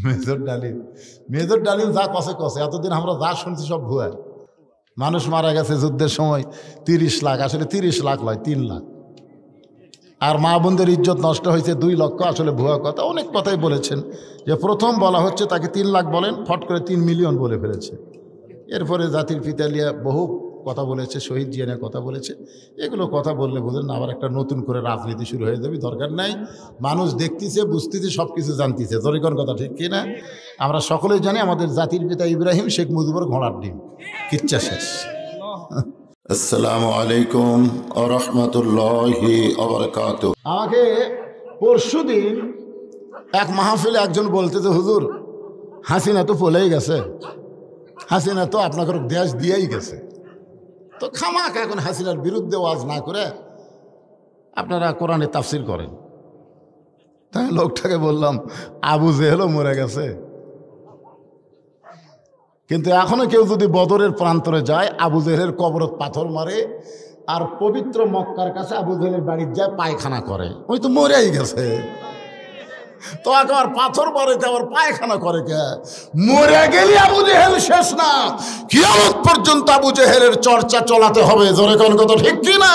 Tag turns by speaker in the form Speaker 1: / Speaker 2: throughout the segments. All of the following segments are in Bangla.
Speaker 1: মেজর ডালিম যা কষে কষে, এতদিন আমরা যা শুনছি সব ভুয়া। মানুষ মারা গেছে যুদ্ধের সময় 30 লাখ, আসলে 30 লাখ নয় 3 লাখ। আর মা বোনদের ইজ্জত নষ্ট হয়েছে 2 লক্ষ, আসলে ভুয়া কথা। অনেক কথাই বলেছেন, যে প্রথম বলা হচ্ছে তাকে 3 লাখ বলেন, ফট করে 3 মিলিয়ন বলে ফেলেছে। এরপরে জাতির পিতা লিয়া বহু কথা বলেছে, শহীদ জিয়া নিয়ে কথা বলেছে। এগুলো কথা বললে বুঝলেন না, আবার একটা নতুন করে রাজনীতি শুরু হয়ে যাবে, দরকার নাই। মানুষ দেখতেছে, বুঝতেছে, সব কিছু জানতেছে। জরিকন কথা ঠিক কিনা? আমরা সকলেই জানি আমাদের জাতির পিতা ইব্রাহিম শেখ মুজিবুর ঘোড়ার ডিম, কিচ্ছা শেষ।
Speaker 2: আসসালামু আলাইকুম ওয়া রাহমাতুল্লাহি ওয়া বারাকাতুহু।
Speaker 1: আমাকে পরশুদিন এক মাহফিলে একজন বলতেছে, হুজুর হাসিনা তো পলেই গেছে, হাসিনা তো আপনাকে দেশ দিয়েই গেছে, তো খামাক এখন হাসিনার বিরুদ্ধে ওয়াজ না করে আপনারা কোরআনে তাফসির করেন। তাই লোকটাকে বললাম, আবু জেহেলও মরে গেছে, কিন্তু এখনো কেউ যদি বদরের প্রান্তরে যায়, আবু জেহেলের কবরত পাথর মারে, আর পবিত্র মক্কার কাছে আবু জেহেলের বাড়ির যায় পায়খানা করে, ওই তো মরেই গেছে। তো একবার পাথর মারে, আবার পায়খানা করে কে? মরে গেলে আবু জেহেল শেষ না, কিয়ামত পর্যন্ত আবু জেহেলের চর্চা চলাতে হবে। জোরে কোন কথা ঠিক কি না?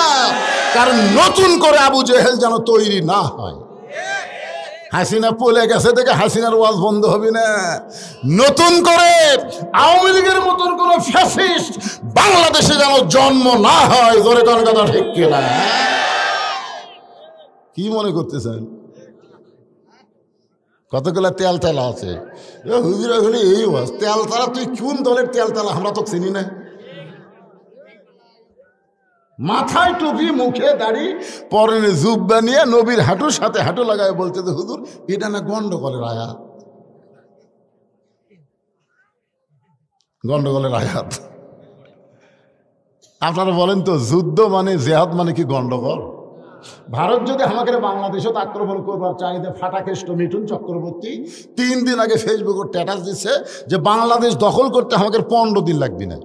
Speaker 1: কারণ নতুন করে আবু জেহেল যেন তৈরি না হয়। হাসিনা পলে গেছে থেকে হাসিনার ওয়াজ বন্ধ হবে না। নতুন করে আওয়ামী লীগের মতন কোন ফ্যাসিস্ট বাংলাদেশে যেন জন্ম না হয়। জোরে কোন কথা ঠিক কি না? কি মনে করতেছেন? কতগুলা তেল তেলা আছে, হুজুরা হলে এই ওয়াজ। তেল তালা, তুই কোন দলের তেল তেলা? আমরা তো চিনি না। মাথায় টুপি, মুখে দাড়ি, পরনে জুব্বা নিয়ে নবীর হাঁটুর সাথে হাঁটু লাগায় বলতে, হুজুর এটা না গন্ডগোলের আয়াত, গন্ডগোলের আয়াত। আপনারা বলেন তো, যুদ্ধ মানে, জেহাদ মানে কি গন্ডগোল? ভারত যদি আমাকে বাংলাদেশত আক্রমণ করবার চাইতে, ফাটাকেষ্ট মিঠুন চক্রবর্তী 3 দিন আগে ফেসবুকে স্ট্যাটাস দিচ্ছে যে বাংলাদেশ দখল করতে আমাকে 15 দিন লাগবে না।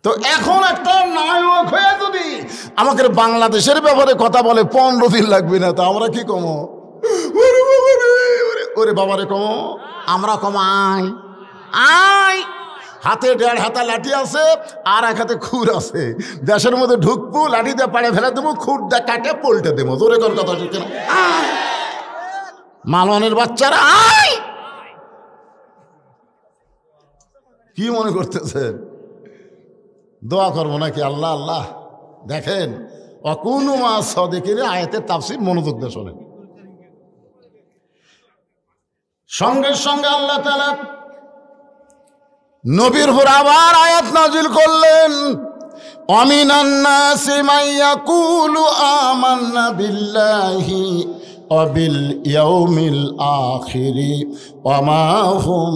Speaker 1: তো এখন একটা নায়ক হয়ে যদি আমাকে বাংলাদেশের ব্যাপারে কথা বলে 15 দিন লাগবে না, তো আমরা কি কমো? ওরে বাবারে কমো, আমরা কমাই। আয় হাতে 1.5 হাতা লাঠি আছে, আর 1 হাতে খুর আছে। দেশের মধ্যে ঢুকবো, লাঠি দিয়ে পাড়ে ফেলে দেবো, খুর দিয়ে কাটে পল্টে দেবো। জোরে কোন কথা ঠিক না? মালওয়ানের বাচ্চারা আয়। কি মনে করতেছেন? দোয়া করবো নাকি? আল্লাহ আল্লাহ। দেখেন, অকুনু মা সাদিকিন আয়াতের তাফসীর মনোযোগ দিয়ে শোনেন। সঙ্গে সঙ্গে আল্লাহ তাআলা নবীর উপর আবার আয়াত নাজিল করলেন, আমিনান নাসি মান ইয়াকুলু আমান্না বিল্লাহি ওয়া বিল ইয়াউমিল আখিরি ওয়া মা হুম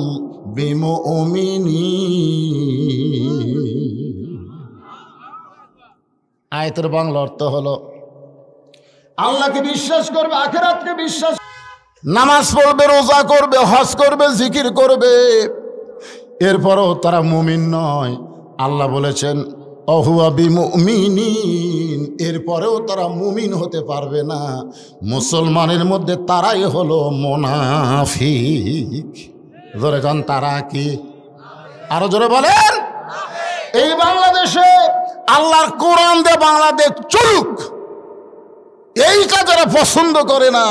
Speaker 1: বিমুমিনিন। আয়াতের বাংলা অর্থ হলো, আল্লাহকে বিশ্বাস করবে, আখিরাতকে বিশ্বাস, নামাজ পড়বে, রোজা করবে, হজ করবে, জিকির করবে, এরপরও তারা মুমিন নয়। আল্লাহ বলেছেন অহুয়া বিমুমিনিন, এরপরেও তারা মুমিন হতে পারবে না। মুসলমানের মধ্যে তারাই হলো মুনাফিক। জোরে গান, তারা কি? আরো জোরে বলেন। এই বাংলাদেশে আল্লাহর কোরআন দিয়ে বাংলাদেশ চলুক, এইটা যারা পছন্দ করে না,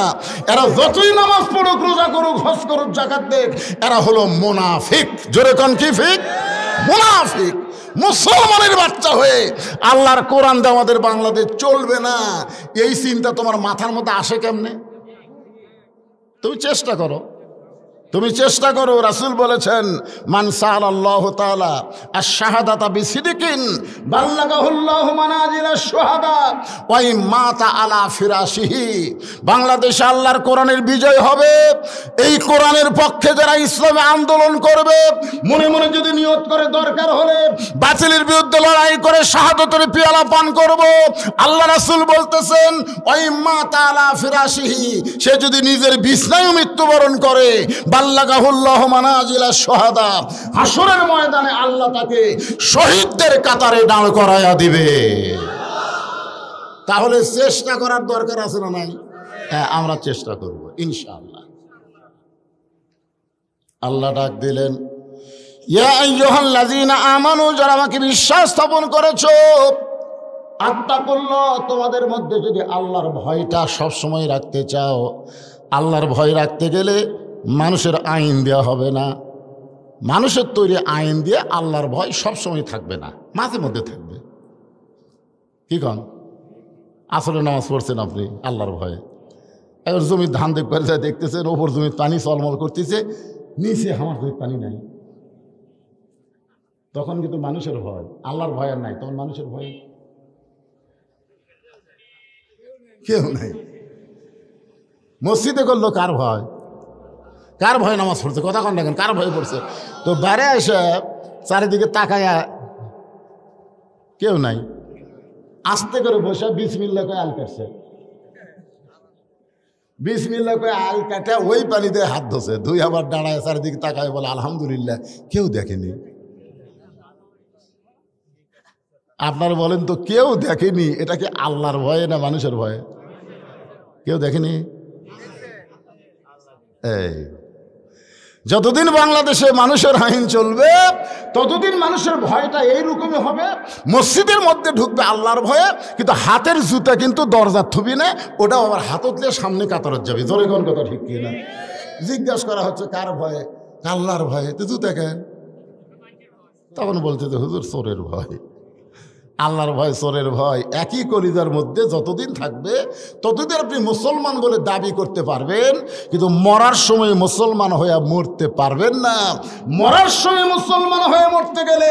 Speaker 1: এরা যতই নামাজ পড়ুক, রোজা করুক, হজ করুক, যাকাত দেখ, এরা হলো মুনাফিক। জোরে কোন কি ফিক? মুনাফিক। মুসলমানের বাচ্চা হয়ে আল্লাহর কোরআন দিয়ে আমাদের বাংলাদেশ চলবে না, এই চিন্তা তোমার মাথার মধ্যে আসে কেমনে? তুমি চেষ্টা করো, তুমি চেষ্টা করো। রাসূল বলেছেন, মান সাআলাল্লাহু তাআলা আশ-শাহাদাতা বিসিদিকিন বাল্লাগাহুল্লাহু মানাজিলাশ শুহাদা ওয়া ইম্মাতা আলা ফিরাশিহি। বাংলাদেশে আল্লাহর কোরআনের বিজয় হবে। এই কোরআনের পক্ষে যারা ইসলামে আন্দোলন করবে, মনে মনে যদি নিয়ত করে দরকার হলে বাতিলের বিরুদ্ধে লড়াই করে শাহাদাতের পেয়ালা পান করব, আল্লাহ রাসূল বলতেছেন ওয়া ইম্মাতা আলা ফিরাশিহি, সে যদি নিজের বিছানায় মৃত্যুবরণ করে, বাল্লাগাহুল্লাহু মানাজিলাশ শুহাদা, হাসরের ময়দানে আল্লাহ তাকে শহীদদের কাতারে দাঁড় করায়া দিবে। তাহলে চেষ্টা করার দরকার আছে না নাই? হ্যাঁ, আমরা চেষ্টা করব ইনশাআল্লাহ। আল্লাহ ডাক দিলেন, ইয়া আইয়ুহাল্লাযীনা আমানু, যারা আমাকে বিশ্বাস স্থাপন করেছো, আত্তাকুল্লাহ, তোমাদের মধ্যে যদি আল্লাহর ভয়টা সবসময় রাখতে চাও, আল্লাহর ভয় রাখতে গেলে মানুষের আইন দেওয়া হবে না, মানুষের তৈরি আইন দিয়ে আল্লাহর ভয় সবসময় থাকবে না, মাঝে মধ্যে থাকবে। কি কন? আসলে নামাজ পড়ছেন আপনি আল্লাহর ভয়ে, এবার জমির ধান দেখবার যায় দেখতেছেন ওপর জমির পানি চলমল করতেছে, নিচে আমার জমির পানি নাই, তখন কিন্তু মানুষের ভয়, আল্লাহর ভয় আর নাই, তখন মানুষের ভয় কেউ নাই। মসজিদে করলো কার ভয়? কার ভয় নামাজ পড়ছে? কথা কন দেখেন, কার ভয় পড়ছে? তো বাইরে এসে চারিদিকে তাকায়া কেউ নাই, আস্তে করে বসে বিসমিল্লাহ কয়ে আল কাটছে, বিসমিল্লাহ কয়ে আল কাটে ওই পানিতে হাত ধোছে, ধুই আবার দাঁড়ায় চারিদিকে তাকায় বলে আলহামদুলিল্লাহ, কেউ দেখেনি। আপনারা বলেন তো, কেউ দেখেনি, এটা কি আল্লাহর ভয়ে না মানুষের ভয়ে? কেউ দেখেনি। এই যতদিন বাংলাদেশে মানুষের আইন চলবে ততদিন মানুষের ভয়টা এইরকমই হবে। মসজিদের মধ্যে ঢুকবে আল্লাহর ভয়ে, কিন্তু হাতের জুতা কিন্তু দরজার থুবি না, ওটাও আবার হাতত দিয়ে সামনে কাতরত যাবে। জোরে কোন কথা ঠিক কি না? জিজ্ঞাসা করা হচ্ছে কার ভয়ে? আল্লাহর ভয়ে। তো জুতা কেন? তখন বলছে যে হুজুর চোরের ভয়। আল্লাহর ভয় চোরের ভয় একই কলিজার মধ্যে যতদিন থাকবে ততদিন আপনি মুসলমান বলে দাবি করতে পারবেন, কিন্তু মরার সময় মুসলমান হয়ে মরতে পারবেন না। মরার সময় মুসলমান হয়ে মরতে গেলে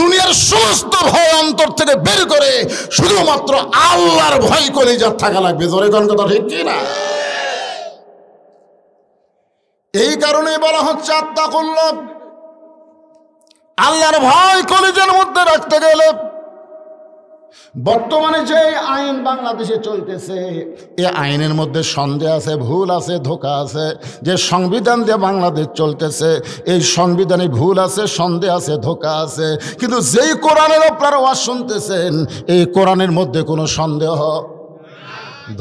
Speaker 1: দুনিয়ার সমস্ত ভয় অন্তর থেকে বের করে শুধুমাত্র আল্লাহর ভয় কলিজার থাকা লাগবে। জোরে কোন কথা ঠিক কি না? এই কারণে বলা হচ্ছে আত্তাকুল্লাহ, আল্লাহর ভয় কলিজার মধ্যে রাখতে গেলে। বর্তমানে যে আইন বাংলাদেশে চলতেছে, এই আইনের মধ্যে সন্দেহ আছে, ভুল আছে, ধোঁকা আছে। যে সংবিধান দিয়ে বাংলাদেশ চলতেছে, এই সংবিধানে ভুল আছে, সন্দেহ আছে, ধোঁকা আছে। কিন্তু যেই কোরআনের আপনারা ওয়াজ শুনতেছেন, এই কোরআনের মধ্যে কোনো সন্দেহ,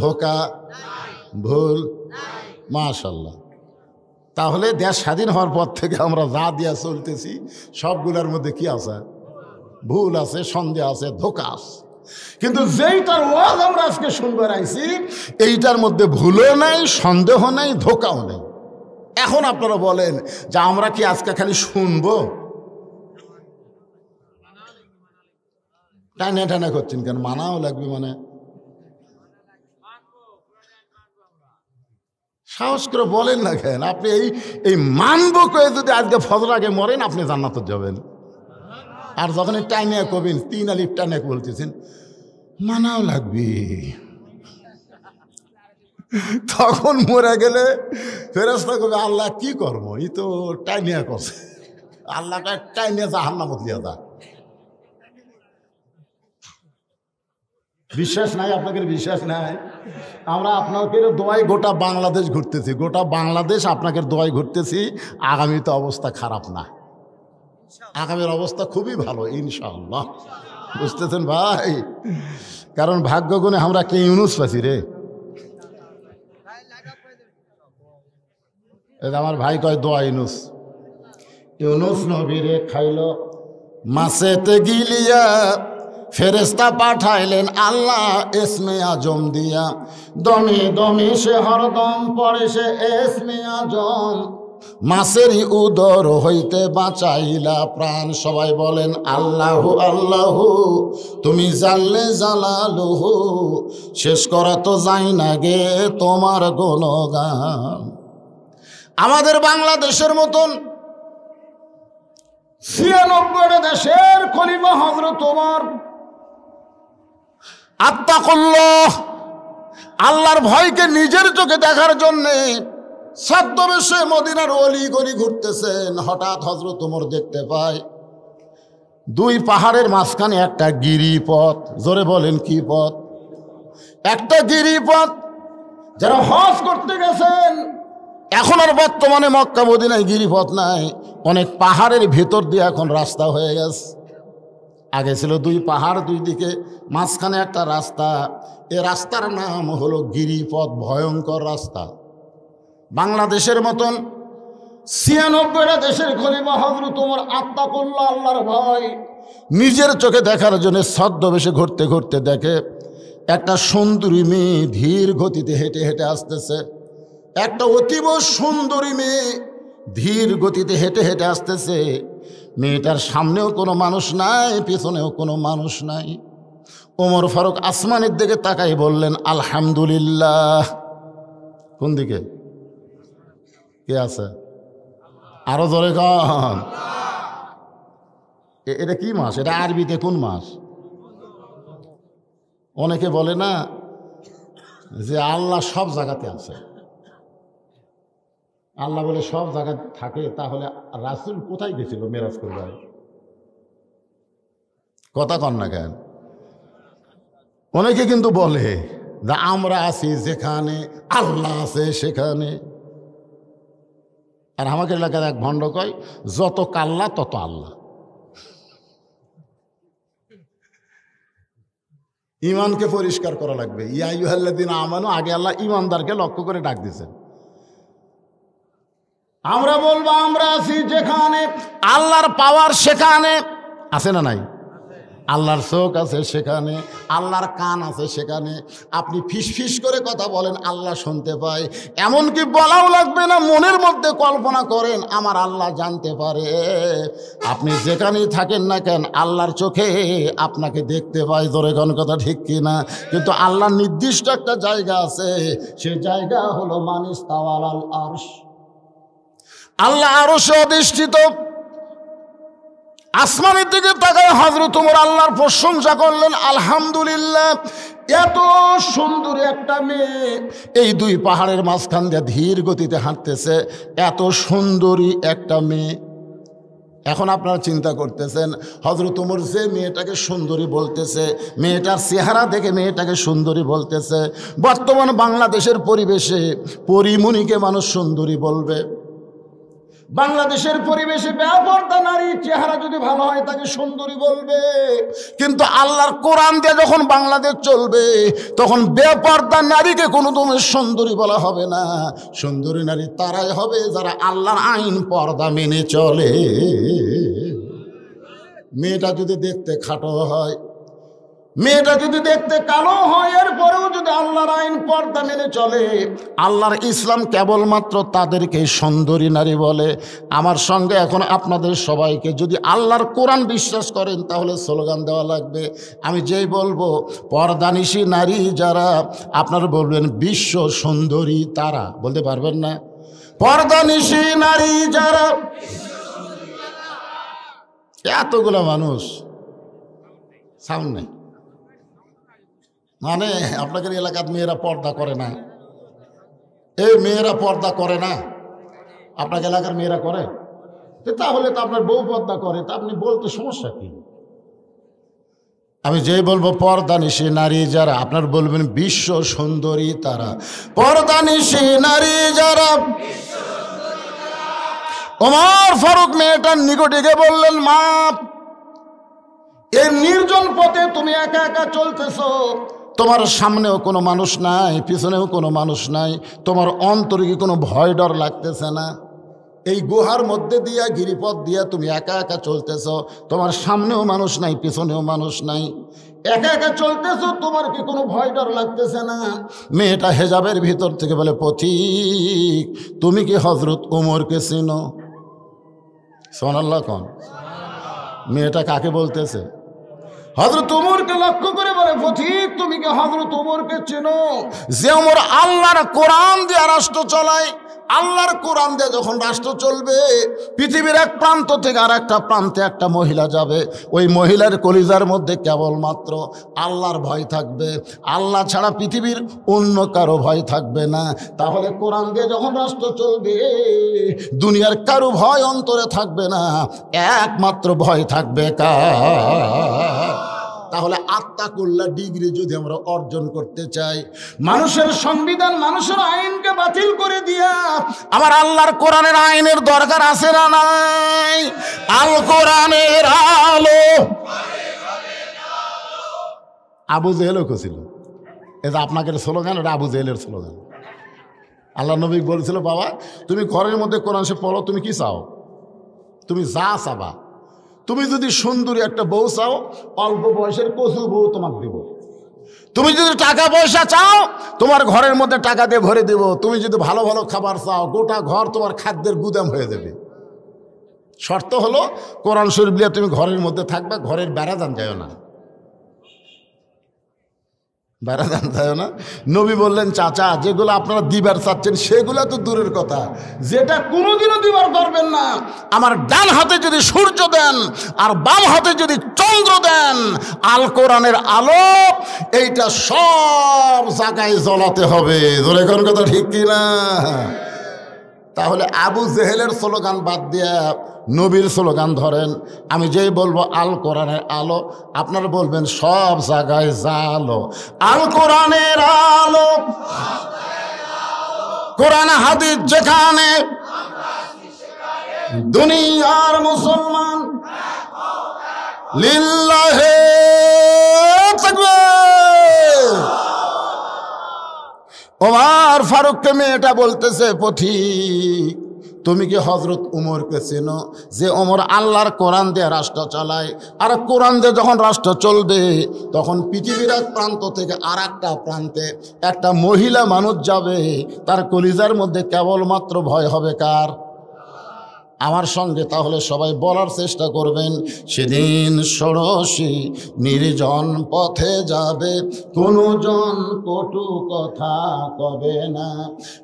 Speaker 1: ধোঁকা, ভুল, মাশাআল্লাহ। তাহলে দেশ স্বাধীন হওয়ার পর থেকে আমরা যা দিয়া চলতেছি সবগুলোর মধ্যে কি আছে? ভুল আছে, সন্দেহ আছে, ধোঁকা আছে। কিন্তু যেইটার ওয়াজ আমরা আজকে শুনবার আইছি, এইটার মধ্যে ভুলও নাই, সন্দেহ নাই, ধোঁকাও নেই। এখন আপনারা বলেন যে আমরা কি আজকে খালি শুনবো? টানা টানা করছেন কেন? মানাও লাগবে মানে? সাহস করে বলেন না কেন? আপনি এই মানবো কয়ে যদি আজকে ফজর আগে মরেন, আপনি জান্নাতে যাবেন। আর যখন টাইনে কবেন, 3 আলিফ টানে বলতেছেন মানাও লাগবে, তখন মরে গেলে ফেরেশতা কবে আল্লাহ কি করবো, ই তো টাইনিয়া করছে, আল্লাহটা টাইনিয়া জাহান্নামত লিয়া যা। বিশ্বাস নাই আপনাদের? বিশ্বাস নাই? আমরা আপনাদের দোয়াই গোটা বাংলাদেশ ঘুরতেছি, গোটা বাংলাদেশ আপনাদের দোয়াই ঘুরতেছি। আগামী তো অবস্থা খারাপ না, আগামীর অবস্থা খুবই ভালো ইনশাআল্লাহ। বুঝতেছেন ভাই? কারণ ভাগ্য গুণে আমরা কে ইউনুস পাচ্ছি রে। আমার ভাই কয় দোয়া ইউনুস, ইউনুস নবীরে খাইল মাছেতে গিলিয়া, ফেরেশতা পাঠাইলেন আল্লাহ ইসমে আজম দিয়া, দমে দমে সে হরদম পড়ে সে ইসমে আজম, মাছেরই উদর হইতে বাঁচাইলা প্রাণ। সবাই বলেন আল্লাহু আল্লাহু, তুমি জানলে জালালুহু, শেষ করা তো যাই না গে তোমার গুণগান। আমাদের বাংলাদেশের মতন 96 দেশের খলিফা হযরত ওমর আত্তাকুল্লাহ, আল্লাহর ভয়কে নিজের চোখে দেখার জন্যে ছদ্মবেশে মদিনার অলি গলি ঘুরতেছেন। হঠাৎ হযরত ওমর দেখতে পায় 2 পাহাড়ের মাঝখানে একটা গিরিপথ। জোরে বলেন কি পথ? একটা গিরিপথ। যারা হজ করতে গেছেন, এখন আর বর্তমানে মক্কা মদিনায় গিরিপথ নাই, অনেক পাহাড়ের ভেতর দিয়ে এখন রাস্তা হয়ে গেছে। আগে ছিল 2 পাহাড়, 2 দিকে মাঝখানে একটা রাস্তা। এ রাস্তার নাম হলো গিরিপথ, ভয়ঙ্কর রাস্তা। বাংলাদেশের মতন 96টা দেশের খলিফা হযরত ওমর আত্মা করল আল্লাহর ভয়। নিজের চোখে দেখার জন্য ছদ্মবেশে ঘুরতে ঘুরতে দেখে একটা সুন্দরী মেয়ে ধীর গতিতে হেঁটে হেঁটে আসতেছে। একটা অতীব সুন্দরী মেয়ে ধীর গতিতে হেঁটে হেঁটে আসতেছে। মেয়েটার সামনেও কোনো মানুষ নাই, পিছনেও কোনো মানুষ নাই। ওমর ফারুক আসমানের দিকে তাকাই বললেন, আলহামদুলিল্লাহ। কোন দিকে? কে আছে? আরো জোরে কন। এটা কি মাস? এটা আরবিতে কোন মাস? অনেকে বলে না যে আল্লাহ সব জায়গাতে আছে। আল্লাহ বলে সব জায়গায় থাকে, তাহলে রাসূল কোথায় গেছিল মেরাজ করবার? কথা কন না কেন? অনেকে কিন্তু বলে যে আমরা আছি যেখানে আল্লাহ আছে সেখানে। আর আমাকে এলাকার এক ভণ্ড কয়, যত কাল্লা তত আল্লাহ। ইমানকে পরিষ্কার করা লাগবে। ইয়া আইয়ুহাল্লাযীনা আমানু, আগে আল্লাহ ইমানদারকে লক্ষ্য করে ডাক দিয়েছেন। আমরা বলবো আমরা আছি যেখানে আল্লাহর পাওয়ার সেখানে আছে না নাই? আল্লাহর চোখ আছে সেখানে, আল্লাহর কান আছে সেখানে। আপনি ফিস ফিস করে কথা বলেন, আল্লাহ শুনতে পায়। এমনকি বলাও লাগবে না, মনের মধ্যে কল্পনা করেন আমার আল্লাহ জানতে পারে। আপনি যেখানেই থাকেন না কেন আল্লাহর চোখে আপনাকে দেখতে পায়। ধরে কোন কথা ঠিক কিনা? কিন্তু আল্লাহর নির্দিষ্ট একটা জায়গা আছে, সে জায়গা হলো মানিস্তাওয়াল আরশ। আল্লাহ আরশে অধিষ্ঠিত। আসমানের দিকে তাকায় হযরত ওমর আল্লাহর প্রশংসা করলেন, আলহামদুলিল্লাহ। এত সুন্দর একটা মেয়ে এই দুই পাহাড়ের মাঝখান দিয়ে ধীর গতিতে হাঁটতেছে, এত সুন্দরী একটা মেয়ে। এখন আপনারা চিন্তা করতেছেন হযরত ওমর যে মেয়েটাকে সুন্দরী বলতেছে, মেয়েটার চেহারা দেখে মেয়েটাকে সুন্দরী বলতেছে। বর্তমান বাংলাদেশের পরিবেশে পরিমণিকে মানুষ সুন্দরী বলবে। বাংলাদেশের পরিবেশে বেপরদা নারী চেহারা যদি ভালো হয় তাকে সুন্দরী বলবে। কিন্তু আল্লাহর কোরআন দিয়ে যখন বাংলাদেশ চলবে তখন বেপরদা নারীকে কোনো তুমি সুন্দরী বলা হবে না। সুন্দরী নারী তারাই হবে যারা আল্লাহর আইন পর্দা মেনে চলে। মেয়েটা যদি দেখতে খাটো হয়, মেয়েটা যদি দেখতে কালো হয়, এরপরেও যদি আল্লাহর আইন পর্দা মেনে চলে, আল্লাহর ইসলাম কেবলমাত্র তাদেরকে সুন্দরী নারী বলে। আমার সঙ্গে এখন আপনাদের সবাইকে যদি আল্লাহর কোরআন বিশ্বাস করেন তাহলে স্লোগান দেওয়া লাগবে। আমি যেই বলবো পর্দানিশী নারী যারা, আপনারা বলবেন বিশ্ব সুন্দরী তারা। বলতে পারবেন না? পর্দানিশী নারী যারা। এতগুলো মানুষ, সাউন্ড নেই মানে আপনাদের এলাকার মেয়েরা পর্দা করে না? এই মেয়েরা পর্দা করে না? আপনার এলাকার মেয়েরা করে? তাহলে তো আপনার বউ পর্দা করে, তা আপনি বলতে সমস্যা কি? আমি যেই বলবো পর্দানিশী নারী যারা, আপনার বলবেন বিশ্ব সুন্দরী তারা। পর্দানিশী নারী যারা। ওমর ফারুক মেয়েটার নিকটে গিয়ে বললেন, মা, এই নির্জন পথে তুমি একা একা চলতেছো, তোমার সামনেও কোনো মানুষ নাই, পিছনেও কোনো মানুষ নাই, তোমার অন্তরে কি কোনো ভয় ডর লাগতেছে না? এই গুহার মধ্যে দিয়া গিরিপথ দিয়া তুমি একা একা চলতেছ, তোমার সামনেও মানুষ নাই, পিছনেও মানুষ নাই, একা একা চলতেছো, তোমার কি কোনো ভয় ডর লাগতেছে না? মেয়েটা হেজাবের ভিতর থেকে বলে, পথিক তুমি কি হযরত ওমরকে চিনো? সুবহানাল্লাহ কোন? মেয়েটা কাকে বলতেছে? হযরত ওমরকে লক্ষ্য করে বলে, পথিক তুমি কি হযরত ওমরকে চেনো? যে ওমর আল্লাহর কোরআন দিয়ে রাষ্ট্র চালায়। আল্লাহর কোরআন দিয়ে যখন রাষ্ট্র চলবে, পৃথিবীর এক প্রান্ত থেকে আর একটা প্রান্তে একটা মহিলা যাবে, ওই মহিলার কলিজার মধ্যে কেবলমাত্র আল্লাহর ভয় থাকবে, আল্লাহ ছাড়া পৃথিবীর অন্য কারো ভয় থাকবে না। তাহলে কোরআন দিয়ে যখন রাষ্ট্র চলবে, দুনিয়ার কারো ভয় অন্তরে থাকবে না, একমাত্র ভয় থাকবে কার? তাহলে আত্মাকুল্লাহ ডিগ্রি যদি আমরা অর্জন করতে চাই, মানুষের সংবিধান, মানুষের আইনকে বাতিল করে দিয়া আমার আল্লাহর কোরআনের আইনের দরকার আছে না নাই? আল কোরআনের আলো। আবু জেহেলও ছিল, এটা আপনাকে স্লোগান, ওটা আবু জেহেলের স্লোগান। আল্লাহ নবী বলেছিল, বাবা তুমি ঘরের মধ্যে কোরআন শরীফ পড়ো, তুমি কি চাও? তুমি যা চাবা। তুমি যদি সুন্দরী একটা বউ চাও, অল্প বয়সের কচু বউ তোমাকে দেব। তুমি যদি টাকা পয়সা চাও, তোমার ঘরের মধ্যে টাকা দিয়ে ভরে দেব। তুমি যদি ভালো ভালো খাবার চাও, গোটা ঘর তোমার খাদ্যের গুদাম হয়ে যাবে। শর্ত হলো কোরআন শরীফ নিয়ে তুমি ঘরের মধ্যে থাকবা, ঘরের বেড়াদান যাও না, বেড়াদান যাও না। নবী বললেন, চাচা যেগুলো আপনারা দিবার চাচ্ছেন সেগুলো তো দূরের কথা, যেটা কোনোদিনও দিবার পারবেন না, আমার ডান হাতে যদি সূর্য দেন আর বাম হাতে যদি চন্দ্র দেন, আল কোরআনের আলো এইটা সব জায়গায় জ্বলাতে হবে। ধরে কোন কথা ঠিক কিনা? তাহলে আবু জেহেলের স্লোগান বাদ দিয়া নবীর স্লোগান ধরেন। আমি যেই বলবো আল কোরআনের আলো, আপনারা বলবেন সব জায়গায় জালো। আল কোরআনের আলো, কোরআন হাদিস যেখানে, দুনিয়ার মুসলমান লিল্লাহে তাকবীর। ওমর ফারুককে মেয়েটা বলতেছে, পথিক তুমি কি হজরত উমরকে চেনো? যে ওমর আল্লাহর কোরআন দিয়ে রাষ্ট্র চালায়, আর কোরআন দিয়ে যখন রাষ্ট্র চলবে তখন পৃথিবীর এক প্রান্ত থেকে আর একটা প্রান্তে একটা মহিলা মানুষ যাবে, তার কলিজার মধ্যে কেবলমাত্র ভয় হবে কার? আমার সঙ্গে তাহলে সবাই বলার চেষ্টা করবেন, সেদিন ষোড়শী নির্জন পথে যাবে, কোনো জন কটু কথা কবে না,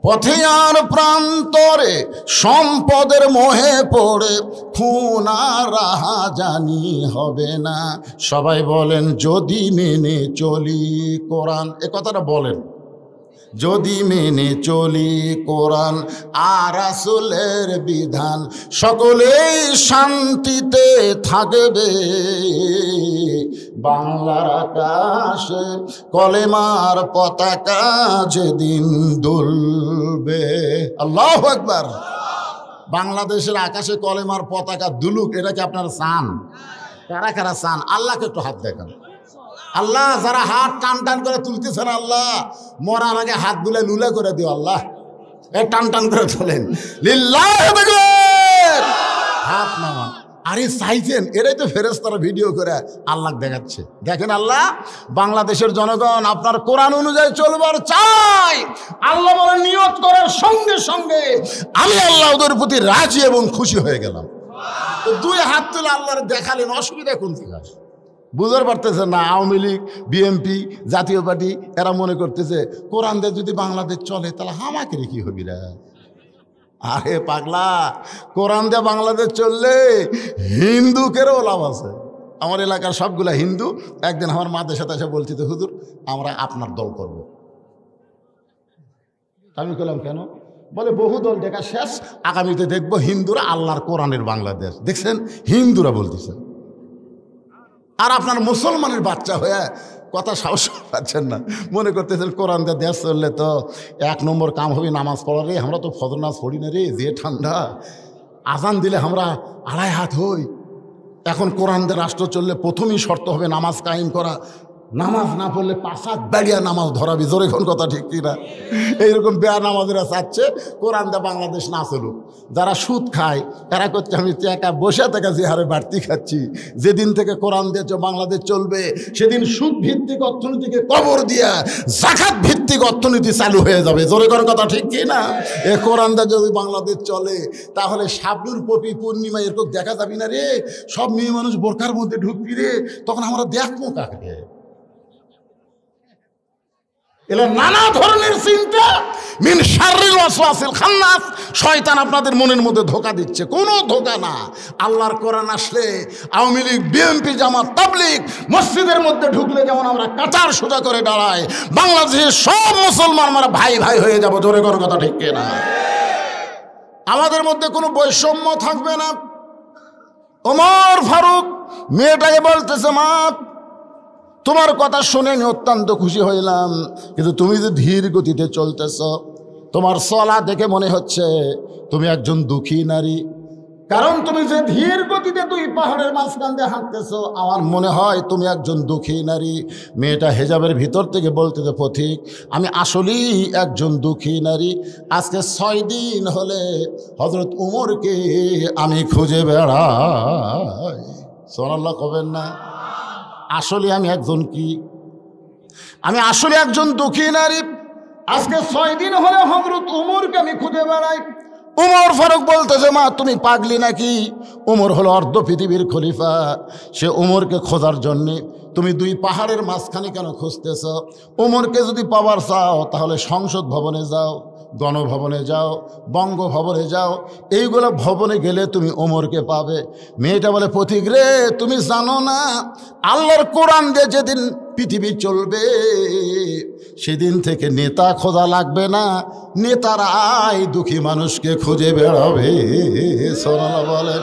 Speaker 1: পথে আর প্রান্তরে সম্পদের মোহে পড়ে খুন আর রাহাজানি হবে না। সবাই বলেন, যদি মেনে চলি কোরআন। এ কথাটা বলেন, যদি মেনে চলি কোরআন আর রাসূলের বিধান, সকলেই শান্তিতে থাকবে, বাংলার আকাশে কলেমার পতাকা যেদিন দুলবে। আল্লাহু আকবার। বাংলাদেশের আকাশে কলেমার পতাকা দুলুক, এটা কি আপনারা চান? কারা কারা চান? আল্লাহকে একটু হাত দেখান। আল্লাহ যারা হাত টান টান করে তুলতেছেন, আল্লাহ মরার আগে হাত দুলে লুলে করে দিও। আল্লাহ এই টান টান করে তোলেন, লিল্লাহি তাকবীর, হাত নামান। আরে চাইছেন, এরাই তো ফেরেশতারা ভিডিও করে আল্লাহ দেখাচ্ছে। দেখেন আল্লাহ, বাংলাদেশের জনগণ আপনার কোরআন অনুযায়ী চলবার চাই। আল্লাহ বলে নিয়ত করার সঙ্গে সঙ্গে আমি আল্লাহ ওদের প্রতি রাজি এবং খুশি হয়ে গেলাম। তো দুই হাত তুলে আল্লাহর দেখালেন, অসুবিধা কোন থেকে? বুঝতে পারতেছে না আওয়ামী লীগ, বিএনপি, জাতীয় পার্টি এরা মনে করতেছে কোরআন দিয়ে যদি বাংলাদেশ চলে তাহলে হামাকে কি হবি রে? আরে পাগলা, কোরআন দিয়ে বাংলাদেশ চললে হিন্দুকেরও লাভ আছে। আমার এলাকার সবগুলা হিন্দু একদিন আমার মাদের সাথে এসে বলছি, তো হুজুর আমরা আপনার দল করব। আমি বললাম কেন? বলে বহু দল দেখা শেষ, আগামীতে দেখবো হিন্দুরা আল্লাহর কোরআনের বাংলাদেশ। দেখছেন, হিন্দুরা বলতেছে। আর আপনার মুসলমানের বাচ্চা হয়ে কথা সাহস পাচ্ছেন না, মনে করতেছেন কোরআন দিয়ে দেশ চললে তো এক নম্বর কাম হবে নামাজ পড়া রে। আমরা তো ফজর নামাজ পড়ি না রে, যে ঠান্ডা, আজান দিলে আমরা আড়াই হাত হই। এখন কোরআন দিয়ে রাষ্ট্র চললে প্রথমেই শর্ত হবে নামাজ কায়েম করা, নামাজ না পড়লে 5 হাত বেড়িয়া নামাজ ধরাবি। জোরে কোন কথা ঠিক কিনা? এইরকম বেয়া নামাজেরা চাচ্ছে কোরআন দিয়ে বাংলাদেশ না চলুক। যারা সুদ খায় তারা করছে আমি একা বসে থাকা যে হারে বাড়তি খাচ্ছি। যেদিন থেকে কোরআন দিয়ে বাংলাদেশ চলবে সেদিন সুদ ভিত্তিক অর্থনীতিকে কবর দিয়া জাকাত ভিত্তিক অর্থনীতি চালু হয়ে যাবে। জোরে কোন কথা ঠিক কিনা? এ কোরআন দিয়ে যদি বাংলাদেশ চলে তাহলে শাবনুর পপি পূর্ণিমা এরকম দেখা যাবি না রে। সব মেয়ে মানুষ বোরকার মধ্যে ঢুকবি রে, তখন আমরা দেখবো কাকে। এলা নানা ধরনের চিন্তা, মিন শাররিল ওয়াসওয়াসিল খান্নাস। শয়তান আপনাদের মনের মধ্যে ধোঁকা দিচ্ছে, কোনো ধোঁকা না। আল্লাহর কোরআন আসলে আওয়ামী লীগ, বিএনপি, জামাত, তাবলীগ মসজিদের মধ্যে ঢুকলে যেমন আমরা কাতার সোজা করে দাঁড়াই, বাংলাদেশের সব মুসলমান আমরা ভাই ভাই হয়ে যাব। জোরে কোনো কথা ঠিক কিনা? আমাদের মধ্যে কোনো বৈষম্য থাকবে না। ওমর ফারুক মেয়েটাকে বলতেছে, মা তোমার কথা শুনে আমি অত্যন্ত খুশি হইলাম, কিন্তু তুমি যে ধীর গতিতে চলতেছ, তোমার চলা দেখে মনে হচ্ছে তুমি একজন দুঃখী নারী। কারণ তুমি যে ধীর গতিতে দুই পাহাড়ের মাঝখান দিয়ে হাঁটতেছো, আমার মনে হয় তুমি একজন দুঃখী নারী। মেয়েটা হেজাবের ভিতর থেকে বলতেছে, পথিক আমি আসলেই একজন দুঃখী নারী। আজকে 6 দিন হলে হযরত উমরকে আমি খুঁজে বেড়াই। সুবহানাল্লাহ কবেন না? আসলে আমি একজন কি? আমি আসলে একজন দুঃখী নারী। আজকে 6 দিন হলে হযরত উমরকে আমি খুঁজে বেড়াই। উমর ফারুক বলতেছে, মা তুমি পাগলি নাকি? উমর হলো অর্ধ পৃথিবীর খলিফা। সে উমরকে খোঁজার জন্যে তুমি দুই পাহাড়ের মাঝখানে কেন খুঁজতেছ? উমরকে যদি পাবার চাও তাহলে সংসদ ভবনে যাও, গণভবনে যাও, বঙ্গভবনে যাও। এইগুলো ভবনে গেলে তুমি ওমরকে পাবে। মেয়েটা বলে, পথিক রে তুমি জানো না আল্লাহর কোরআন দিয়ে যেদিন পৃথিবী চলবে সেদিন থেকে নেতা খোঁজা লাগবে না, নেতারাই দুঃখী মানুষকে খুঁজে বেড়াবে। সুবহানাল্লাহ বলেন।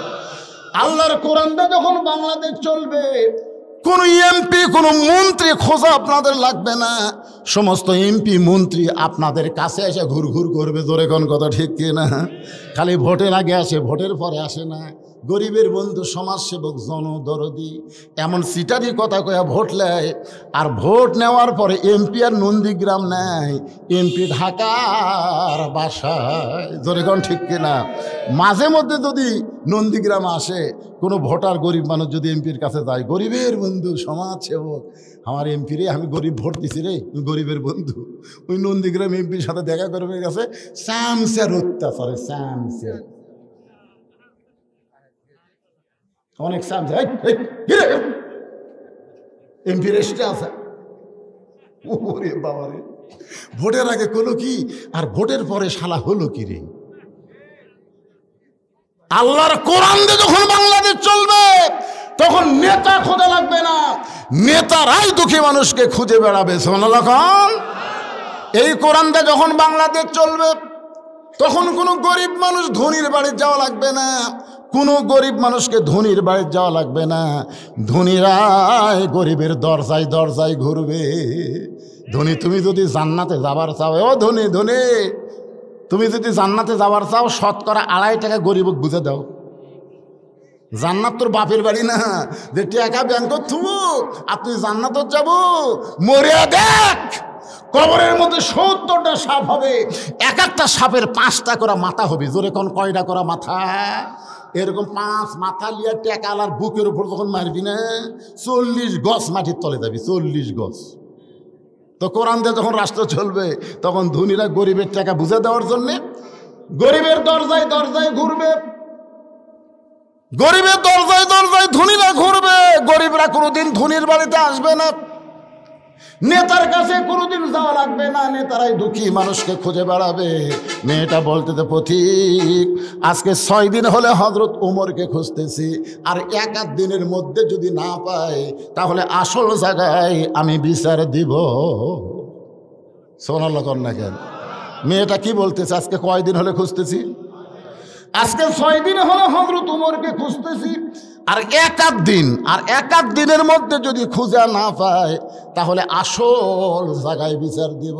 Speaker 1: আল্লাহর কোরআন দিয়ে যখন বাংলাদেশ চলবে কোন এমপি কোন মন্ত্রী খোঁজা আপনাদের লাগবে না। সমস্ত এমপি মন্ত্রী আপনাদের কাছে এসে ঘুরঘুর করবে। জোরে কোন কথা ঠিক কিনা? খালি ভোটের আগে আসে, ভোটের পরে আসে না। গরিবের বন্ধু, সমাজসেবক, জনদরদি এমন সিটারি কথা কয়া ভোট নেয়। আর ভোট নেওয়ার পরে এমপি আর নন্দীগ্রাম নেয়, এমপি ঢাকার বাসায়। জোরে কোন ঠিক কিনা? মাঝে মধ্যে যদি নন্দীগ্রাম আসে কোনো ভোটার, গরিব মানুষ যদি এমপির কাছে যায়, গরিবের বন্ধু, সমাজসেবক, আমার এমপি রে, আমি গরিব ভোট দিছি রে, গরিবের বন্ধু। ওই নন্দীগ্রাম এমপির সাথে দেখা করবে গেছে, স্যামসের অত্যাচারে, স্যামসের অনেক স্যামসে এমপি রেস্টে আছে। ওরে বাবা রে, ভোটের আগে করলো কি আর ভোটের পরে শালা হলো কি রে? আল্লাহর কোরআন দিয়ে যখন বাংলাদেশ চলবে তখন নেতা খোঁজা লাগবে না, নেতারাই দুঃখী মানুষকে খুঁজে বেড়াবে। সুবহানাল্লাহ। এই কোরআন দিয়ে যখন বাংলাদেশ চলবে তখন কোনো গরিব মানুষ ধনীর বাড়ি যাওয়া লাগবে না, কোনো গরিব মানুষকে ধনীর বাড়ি যাওয়া লাগবে না। ধনীরাই গরিবের দরজায় দরজায় ঘুরবে। ধনী তুমি যদি জান্নাতে যাবার চাও, ও ধনী ধনী তুমি যদি জান্নাতে যাবার চাও, 2.5 টাকা গরিবক বুঝে দাও। জান্নাত তোর বাপের বাড়ি না যে টাকা ব্যাংক থুবো আর তুই জান্নাত যাবো। মরিয়া দেখ, কবরের মধ্যে 70টা সাপ হবে, এক একটা সাপের 5টা করে মাথা হবে। জোরে কোন কয়টা করে মাথা? এরকম 5 মাথা লিয়া টাকা আলার বুকের উপর যখন মারবি না, 40 গজ মাটির তলে যাবি, 40 গজ। তো কোরআন দিয়ে যখন রাষ্ট্র চলবে তখন ধনীরা গরিবের টাকা বুঝে দেওয়ার জন্যে গরিবের দরজায় দরজায় ঘুরবে, গরিবের দরজায় দরজায় ধনীরা ঘুরবে। গরিবরা কোনোদিন ধনীর বাড়িতে আসবে না, নেতার কাছে কোনোদিন যাওয়া লাগবে না, নেতারাই দুঃখী মানুষকে খুঁজে বেড়াবে। মেয়েটা বলতে, পথিক আজকে 6 দিন হলে হযরত উমরকে খুঁজতেছি, আর 1 দিনের মধ্যে যদি না পাই তাহলে আসল জায়গায় আমি বিচার দিব। সুবহানাল্লাহ কর না কেন? মেয়েটা কি বলতেছে? আজকে কয় দিন হলে খুঁজতেছি? আজকে 6 দিন হলে হযরত উমরকে খুঁজতেছি, আর 1 দিনের মধ্যে যদি খুঁজে না পায় তাহলে আসল জায়গায় বিচার দিব।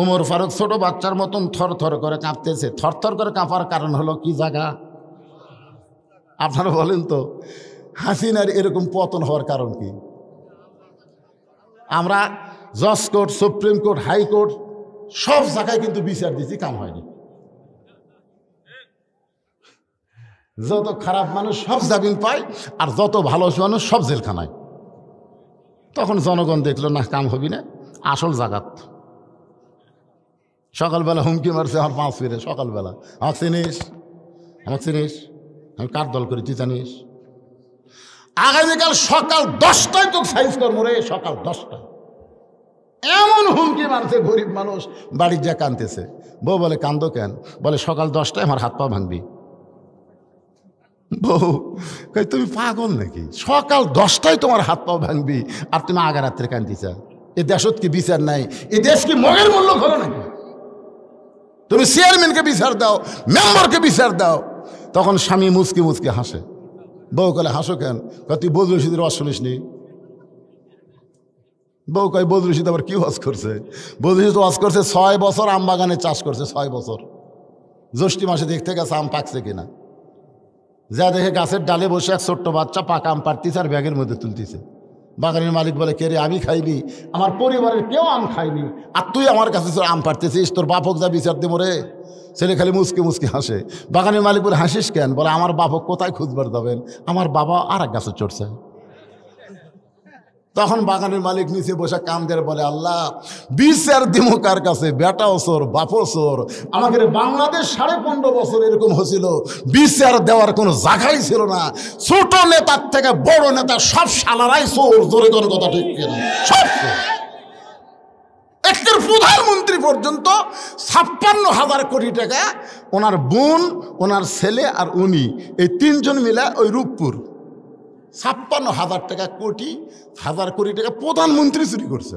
Speaker 1: উমর ফারুক ছোট বাচ্চার মতন থরথর করে কাঁপতেছে। থরথর করে কাঁপার কারণ হলো কি জায়গা? আপনারা বলেন তো, হাসিনার এরকম পতন হওয়ার কারণ কি? আমরা জজ কোর্ট, সুপ্রিম কোর্ট, হাইকোর্ট সব জায়গায় কিন্তু বিচার দিচ্ছি, কাম হয়নি। যত খারাপ মানুষ সব জামিন পায়, আর যত ভালো মানুষ সব জেলখানায়। তখন জনগণ দেখলো না, কাম হবি না, আসল জাগাত। সকালবেলা হুমকি মারছে আমার 5 ফিরে। সকালবেলা, আমাকে চিনিস, আমাকে চিনিস, আমি কার দল করি তুই জানিস? আগামীকাল সকাল 10টায় তোকে সাইজ করবো রে, সকাল 10টায়। এমন হুমকি মারছে, গরিব মানুষ বাড়ির যা কাঁদতেছে। বউ বলে, কান্দো কেন? বলে, সকাল 10টায় আমার হাত পা ভাঙবি। বউ কই, তুমি পাগল নাকি? সকাল 10টায় তোমার হাত পা ভাঙবি আর তুমি আগা রাত্রে কান্দিছ? এ দেশত কি বিচার নাই? এ দেশ কি মগের মূল্য হলো নাকি? তুমি চেয়ারম্যানকে বিচার দাও, মেম্বারকে বিচার দাও। তখন স্বামী মুচকি মুচকি হাসে। বউ কলে, হাসো কেন? তুই বজরুল রশিদের ওয়াজ শুনিস নি? বউ কয়, বজরুল রশিদ আবার কি ওয়াজ করছে? বজরুল রশিদ ওয়াজ করছে 6 বছর আম বাগানে চাষ করছে, 6 বছর। জ্যৈষ্ঠ মাসে দেখতে গেছে আম পাকছে কিনা। যা দেখে গাছের ডালে বসে এক ছোট্ট বাচ্চা পাকা আম পাড়তিছে আর ব্যাগের মধ্যে তুলতেছে। বাগানের মালিক বলে, কে রে, আমি খাইনি, আমার পরিবারের কেউ আম খায়নি, আর তুই আমার কাছে আম পাড়তেছিস, তোর বাপক যা বিচার দিব রে। ছেলে খালি মুসকে মুসকে হাসে। বাগানের মালিক বলে, হাসিস কেন? বলে, আমার বাপক কোথায় খুঁজবার যাবেন, আমার বাবা আর এক গাছে চড়ছে। তখন বাগানের মালিক নিচে বসে কান্দের বলে, আল্লাহ বিচার দিমো কার কাছে? বেটাও চোর, বাপও চোর। আমাদের বাংলাদেশ 15.5 বছর এরকম হয়েছিল, বিচার দেওয়ার কোনো জায়গাই ছিল না। ছোট নেতার থেকে বড় নেতা সব শালারাই চোর। জোরে জোরে কথা ঠিক কিনা? সব চোর। একের প্রধানমন্ত্রী পর্যন্ত 56,000 কোটি টাকা ওনার বোন, ওনার ছেলে আর উনি, এই তিনজন মিলে ওই রূপপুর 56,000 টাকা কোটি, 1000 কোটি টাকা প্রধানমন্ত্রী চুরি করছে।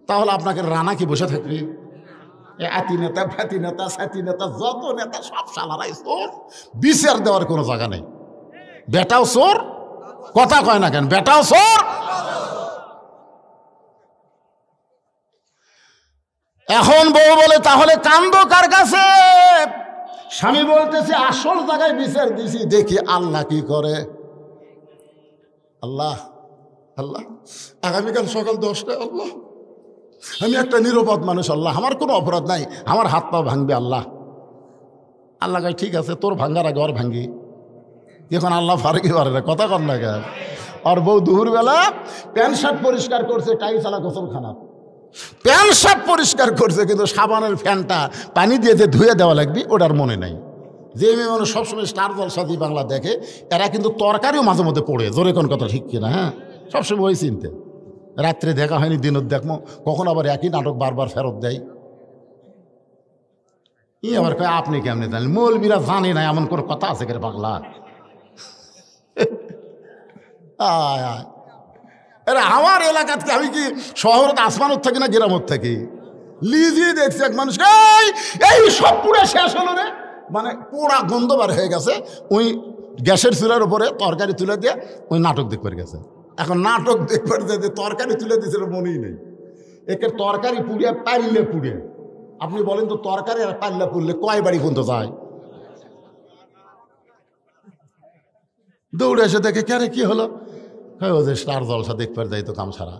Speaker 1: তাহলে আপনাকে রানা কি বসে থাকবে? আতি নেতা, ফ্যাতি নেতা, সাথী নেতা, যত নেতা সব শালারাই চোর। বিচার দেওয়ার কোনো জায়গা নেই। বেটাও চোর, কথা কয় না কেন? বেটাও চোর। এখন বউ বলে, তাহলে কান্দো কার কাছে? স্বামী বলতেছে, আসল জায়গায় বিচার দিছি, দেখি আল্লাহ কি করে। আল্লাহ আল্লাহ, আগামীকাল সকাল 10টায় আল্লাহ, আমি একটা নিরপরাধ মানুষ, আল্লাহ আমার কোনো অপরাধ নাই, আমার হাত পা ভাঙবে আল্লাহ। আল্লাহ কয়, ঠিক আছে, তোর ভাঙ্গার আগে ওর ভাঙ্গি। এখন আল্লাহ পারে কি পারে না? কথা কর না কেন? আর বউ দুপুরবেলা প্যান্ট শার্ট পরিষ্কার করছে, টাই চালা গোসলখানা, প্যান্ট শার্ট পরিষ্কার করছে, কিন্তু সাবানের ফ্যানটা পানি দিয়ে যে ধুয়ে দেওয়া লাগবে ওটার মনে নাই। যে মেয়ে মানুষ সবসময় স্টার জলসা জি বাংলা দেখে, এরা কিন্তু তরকারিও মাঝে মধ্যে পড়ে। জোরে কোন কথা ঠিক কিনা? হ্যাঁ, সবসময় ওই চিনতে। রাত্রে দেখা হয়নি, দিনত দেখবো, কখন আবার একই নাটক বারবার ফেরত দেয়। ই আবার কয়, আপনি কেমনি জানেন? মৌলবীরা জানে না এমন কোনো কথা আছে কে পাগলা? আয় আয়, আরে আমার এলাকাতে আমি কি শহরত আসমানত থাকি না গ্রামত থাকি? লিজি দেখছি এক মানুষ, এই সব পুরো শেষ হলো রে, মানে পোড়া গন্ধ বার হয়ে গেছে। ওই গ্যাসের চুলার উপরে তরকারি তুলে দিয়ে ওই নাটক দেখবার গেছে। এখন নাটক দেখবার যে তরকারি তুলে দিয়েছিল মনেই নেই। একে তরকারি পুড়িয়ে পারলে পুড়িয়ে, আপনি বলেন তো তরকারি আর পাল্লা পুড়লে কয় বাড়ি পর্যন্ত যায়? দৌড়ে এসে দেখে, কে রে কি হলো? ও যে স্টার জলসা দেখবার যাই তো কাম ছাড়া।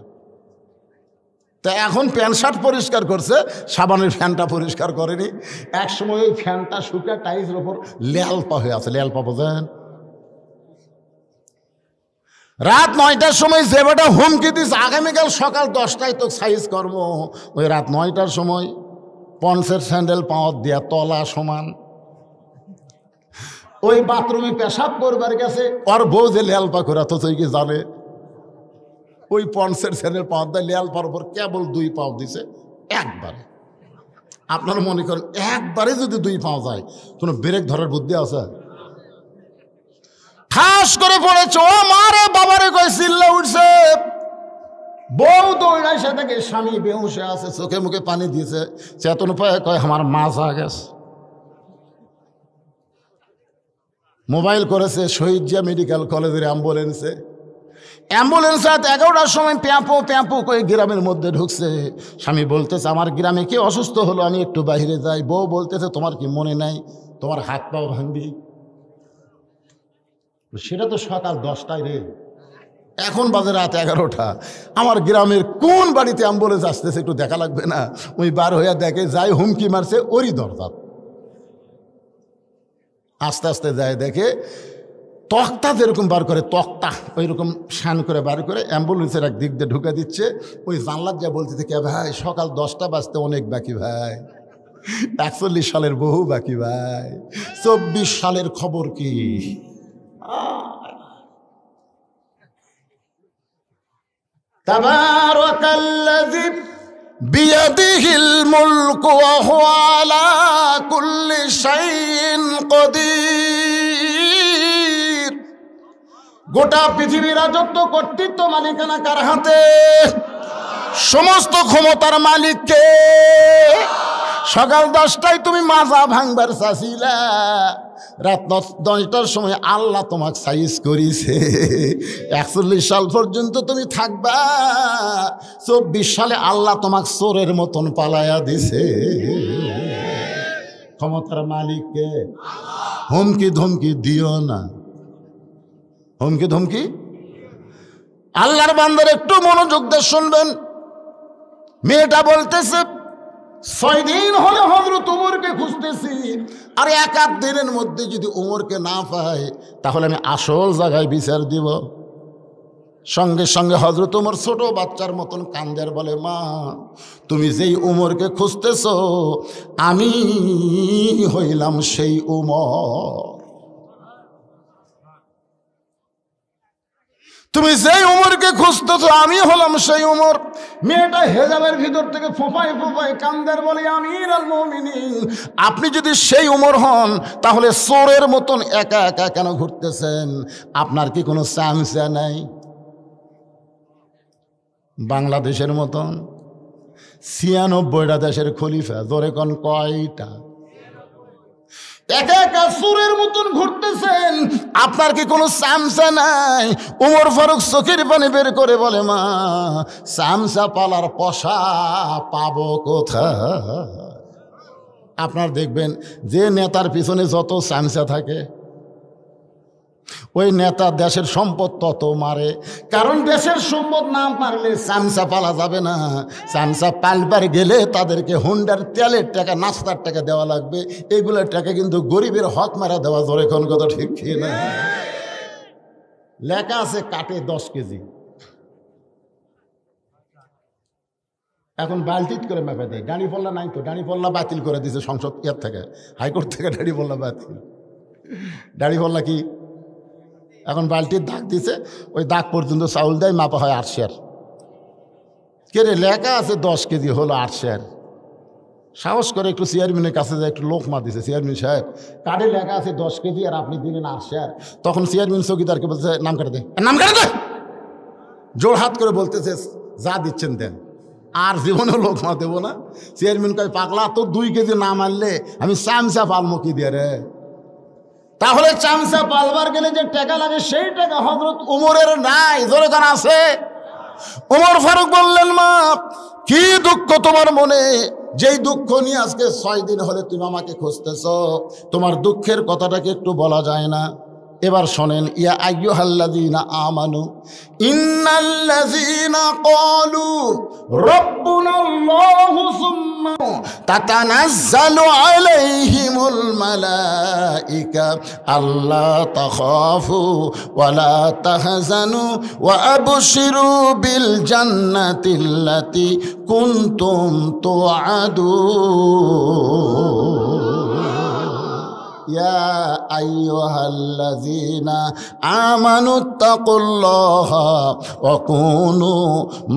Speaker 1: তা এখন প্যান্ট শার্ট পরিষ্কার করছে, সাবানের ফ্যানটা পরিষ্কার করেনি। এক সময় ওই ফ্যানটা শুকে টাইলসের ওপর ল্যালপা হয়ে আছে। ল্যালপা বোঝেন? রাত 9টার সময় যে বেটা হুমকি দিস, আগামীকাল সকাল 10টায় তো সাইজ কর্ম, ওই রাত 9টার সময় পন্সের স্যান্ডেল পাওয়ার দিয়া তলা সমান ওই বাথরুমে পেশাব করবার গেছে। ওর বউ যে ল্যালপা করে তো তুই কি জানে? ওই পন্সের স্যান্ডেল পাওয়ার দেয় ল্যালপার উপর কেবল 2 পাও দিছে একবারে। আপনারা মনে করেন একবারে যদি 2 পাও যায়, কোনো ব্রেক ধরার বুদ্ধি আছে? ঠাস করে পড়েছে। ও মারে বাবারে কই চিল্লা উঠছে। বউ দৌড়ায় সেটাকে, স্বামী বেহুশে আছে, চোখে মুখে পানি দিয়েছে, চেতন পায়, কয় আমার মাথা গেছে। মোবাইল করেছে শহীদ জিয়া মেডিকেল কলেজের অ্যাম্বুলেন্সে। অ্যাম্বুলেন্স রাত 11টার সময় প্যাঁপো প্যাঁপো করে গ্রামের মধ্যে ঢুকছে। স্বামী বলতেছে, আমার গ্রামে কে অসুস্থ হলো, আমি একটু বাইরে যাই। বউ বলতেছে, তোমার কি মনে নাই তোমার হাত পাও ভাঙবি? সেটা তো সকাল 10টায় রে, এখন বাজে রাত 11টা। আমার গ্রামের কোন বাড়িতে অ্যাম্বুলেন্স আসতেছে একটু দেখা লাগবে না? ওই বার হইয়া দেখে, যাই হুমকি মারছে ওরই দরজা। আস্তে আস্তে যায়, দেখে তক্তা যেরকম বার করে, তক্তা ওই রকম শান করে বার করে অ্যাম্বুলেন্সের এক দিক দিয়ে ঢুকে দিচ্ছে। ওই জানলার যা বলতে থেকে, ভাই সকাল 10টা বাজতে অনেক বাকি ভাই, 41 সালের বহু বাকি ভাই, 24 সালের খবর কি? তাবারাকাল্লাযী বিয়াদিহিল মুলকু ওয়া হুয়া আলা কুল্লি শাইইন কাদির। গোটা পৃথিবীর রাজত্ব কর্তৃত্ব মালিকানা কার হাতে? সমস্ত ক্ষমতার মালিককে। সকাল 10টায় তুমি মাজা ভাঙবার চাইছিলা, রাত 10টার সময় আল্লাহ তোমাকে সাইজ করিছে। 41 সাল পর্যন্ত তুমি থাকবা, 24 সালে আল্লাহ তোমাকে চোরের মতন পালায়া দিছে। ক্ষমতার মালিককে। হুমকি ধমকি দিও না, হুমকি ধমকি। আল্লাহর বান্দার একটু মনোযোগ দিয়ে শুনবেন। মেয়েটা বলতেছে 6 দিন হলে হযরত ওমরকে খুঁজতেছি, আর 1-8 দিনের মধ্যে যদি ওমরকে না পাই তাহলে আমি আসল জায়গায় বিচার দিব। সঙ্গে সঙ্গে হযরত ওমর ছোট বাচ্চার মতন কান্দের বলে, মা তুমি যেই ওমরকে খুঁজতেছ আমি হইলাম সেই ওমর। তুমি যেই উমরকে খুঁজতেছো আমি হলাম সেই উমর। মেয়েটা হেজাবের ভিতর থেকে ফোঁপায় ফোঁপায় কান্দের বলে, আমিরুল মুমিনিন, আপনি যদি সেই উমর হন তাহলে চোরের মতন একা একা কেন ঘুরতেছেন? আপনার কি কোনো চামচা নাই? বাংলাদেশের মতন 96টা দেশের খলিফা, জোরে কোন কয়টা? একা একা চোরের মতন ঘুরতেছেন, আপনার কি কোনো চামচা নাই? উমর ফারুক চোখের পানি বের করে বলে, মা চামচা পালার পশা পাবো কোথায়? আপনার দেখবেন যে নেতার পিছনে যত চামচা থাকে ওই নেতা দেশের সম্পদ তত মারে, কারণ দেশের সম্পদ না মারলে চামচা পালা যাবে না। চামচা পালবার গেলে তাদেরকে হুন্ডার তেলের টাকা, নাস্তার টাকা দেওয়া লাগবে। এগুলোর টাকা কিন্তু গরিবের হক মারা দেওয়া জোরে কোন কথা ঠিক কি না? লেখা আছে কাটে 10 কেজি, এখন বালতিত করে মেপে দেয়। দাঁড়ি পল্লা নাই তো, দাঁড়ি পল্লা বাতিল করে দিয়েছে সংসদ ইয়ার থেকে, হাইকোর্ট থেকে দাঁড়ি পল্লা বাতিল। দাঁড়ি পল্লা কি এখন বালতির দাগ দিছে, ওই দাগ পর্যন্ত চাউল দেয়, মাপা হয় 8 সের। কে রে লেখা আছে 10 কেজি হলো 8 সের। সাহস করে একটু চেয়ারম্যানের কাছে যায়, একটু লোক মা দিছে, চেয়ারম্যান সাহেব কার্ডে লেখা আছে 10 কেজি আর আপনি দিলেন 8 সের। তখন চেয়ারম্যান চৌকিদারকে বলছে, নাম কাটে দে, নাম কাটে দে। জোর হাত করে বলতেছে, যা দিচ্ছেন দেন, আর জীবনেও লোক মা দেবো না। চেয়ারম্যান কয়, পাগলা, তো 2 কেজি না মারলে আমি চামচা পালমো কি দিয়ে রে? তাহলে চামচা পালবার গেলে যে টাকা লাগে সেই টাকা হযরত ওমরের নাই, জোরে কান আছে। ওমর ফারুক বললেন, মা কি দুঃখ তোমার মনে, যেই দুঃখ নিয়ে আজকে 6 দিন হলে তুমি আমাকে খুঁজতেছ, তোমার দুঃখের কথাটা কি একটু বলা যায় না? এবার শোনেন, ইয়া আইয়ুহাল্লাযীনা আমানু ইন্নাল্লাযীনা ক্বালু রাব্বুনাল্লাহু সুম্মা তাতানাজ্জালু আলাইহিমুল মালাইকা আল্লা তাখাফু ওয়া লা তাহজানু ওয়া আবশিরু বিল জান্নাতিল্লাতী কুনতুম তুআদুন। ইয়া আইয়ুহাল্লাযীনা আমানুত্তাকুল্লাহা ওয়া কুনু